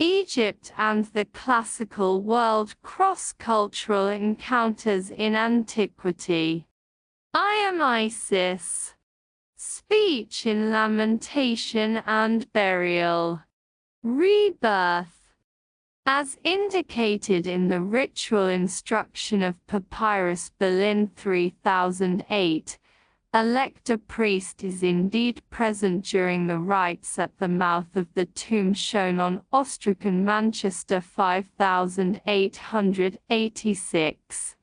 Egypt and the classical world cross-cultural encounters in Antiquity. I am Isis. Speech in Lamentation and Burial. Rebirth. As indicated in the ritual instruction of Papyrus Berlin 3008, a lector priest is indeed present during the rites at the mouth of the tomb shown on Ostracan Manchester 5886.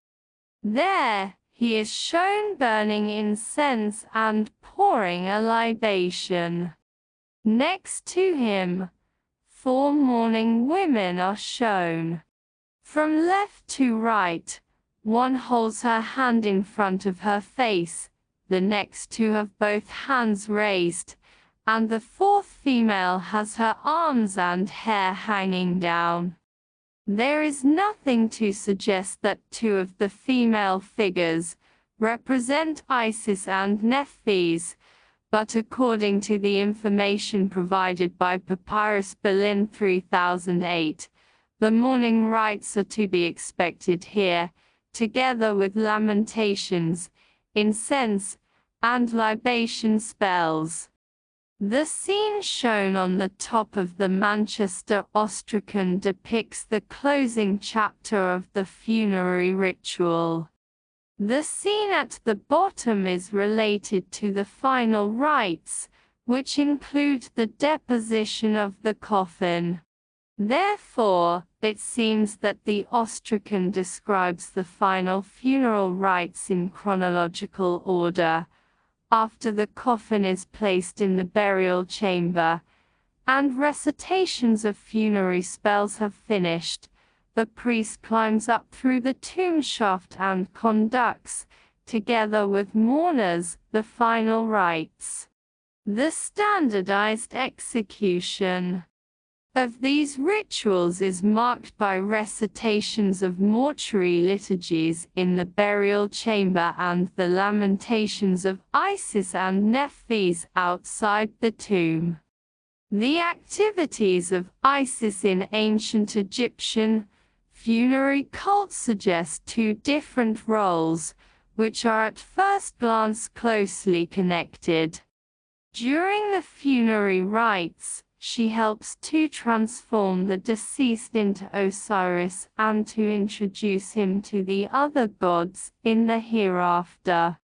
There, he is shown burning incense and pouring a libation. Next to him, 4 mourning women are shown. From left to right, one holds her hand in front of her face, the next two have both hands raised, and the 4th female has her arms and hair hanging down. There is nothing to suggest that 2 of the female figures represent Isis and Nephthys, but according to the information provided by Papyrus Berlin 3008, the mourning rites are to be expected here, together with lamentations, incense, and libation spells. The scene shown on the top of the Manchester Ostracan depicts the closing chapter of the funerary ritual. The scene at the bottom is related to the final rites, which include the deposition of the coffin. Therefore, it seems that the Ostracan describes the final funeral rites in chronological order, after the coffin is placed in the burial chamber, and recitations of funerary spells have finished. The priest climbs up through the tomb shaft and conducts, together with mourners, the final rites. The standardized execution of these rituals is marked by recitations of mortuary liturgies in the burial chamber and the lamentations of Isis and Nephthys outside the tomb. The activities of Isis in ancient Egyptian funerary cults suggest 2 different roles, which are at first glance closely connected. During the funerary rites, she helps to transform the deceased into Osiris and to introduce him to the other gods in the hereafter.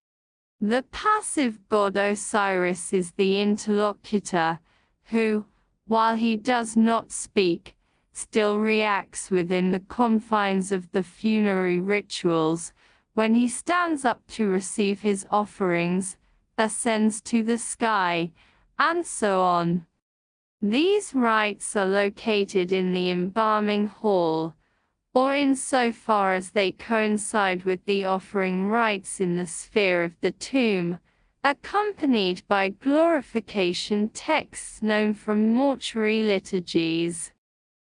The passive god Osiris is the interlocutor, who, while he does not speak, still reacts within the confines of the funerary rituals. When he stands up to receive his offerings, ascends to the sky, and so on. These rites are located in the embalming hall, or insofar as they coincide with the offering rites in the sphere of the tomb, accompanied by glorification texts known from mortuary liturgies.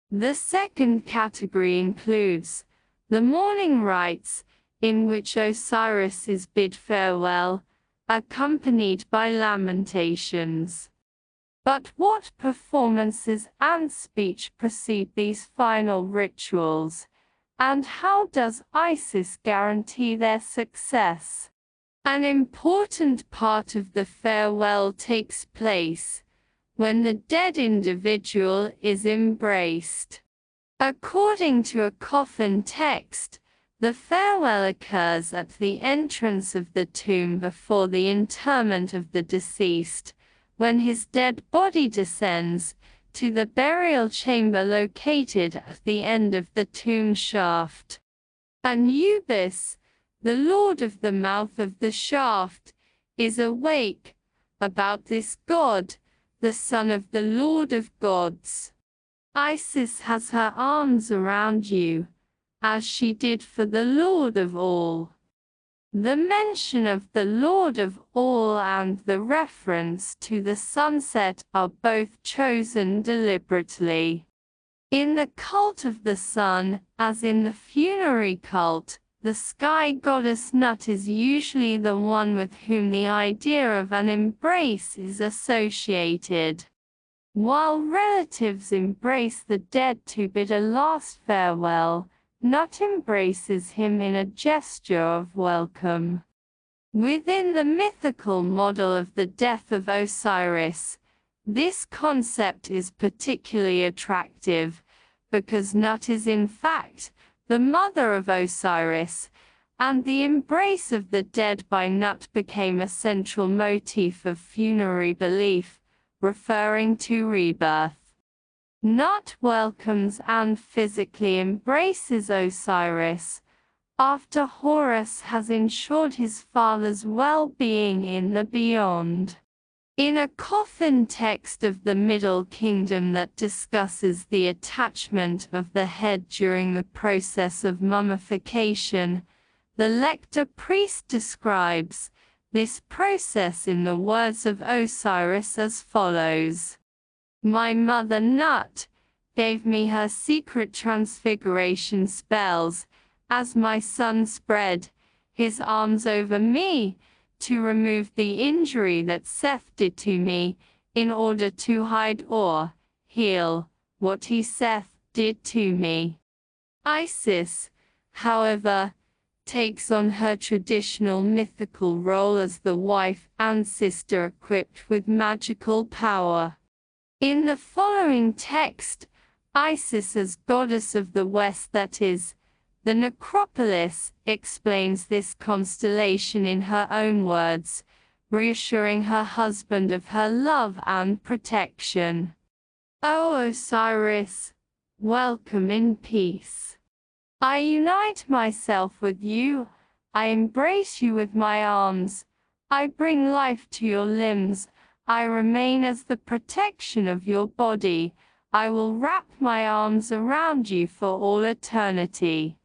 The second category includes the mourning rites, in which Osiris is bid farewell, accompanied by lamentations. But what performances and speech precede these final rituals, and how does Isis guarantee their success? An important part of the farewell takes place when the dead individual is embraced. According to a coffin text, the farewell occurs at the entrance of the tomb before the interment of the deceased, when his dead body descends to the burial chamber located at the end of the tomb shaft. Anubis, the lord of the mouth of the shaft, is awake about this god, the son of the Lord of gods. Isis has her arms around you, as she did for the Lord of all. The mention of the Lord of all and the reference to the sunset are both chosen deliberately. In the cult of the sun, as in the funerary cult, the sky goddess Nut is usually the one with whom the idea of an embrace is associated. while relatives embrace the dead to bid a last farewell, Nut embraces him in a gesture of welcome. Within the mythical model of the death of Osiris, this concept is particularly attractive, because Nut is in fact the mother of Osiris, and the embrace of the dead by Nut became a central motif of funerary belief, referring to rebirth. Nut welcomes and physically embraces Osiris, after Horus has ensured his father's well-being in the beyond. In a coffin text of the Middle Kingdom that discusses the attachment of the head during the process of mummification, the lector priest describes this process in the words of Osiris as follows. My mother Nut gave me her secret transfiguration spells, as my son spread his arms over me, to remove the injury that Seth did to me, in order to hide or heal what he Seth did to me. Isis, however, takes on her traditional mythical role as the wife and sister equipped with magical power. In the following text, Isis as goddess of the West, that is, the necropolis, explains this constellation in her own words, reassuring her husband of her love and protection. O Osiris, welcome in peace. I unite myself with you, I embrace you with my arms, I bring life to your limbs, I remain as the protection of your body, I will wrap my arms around you for all eternity.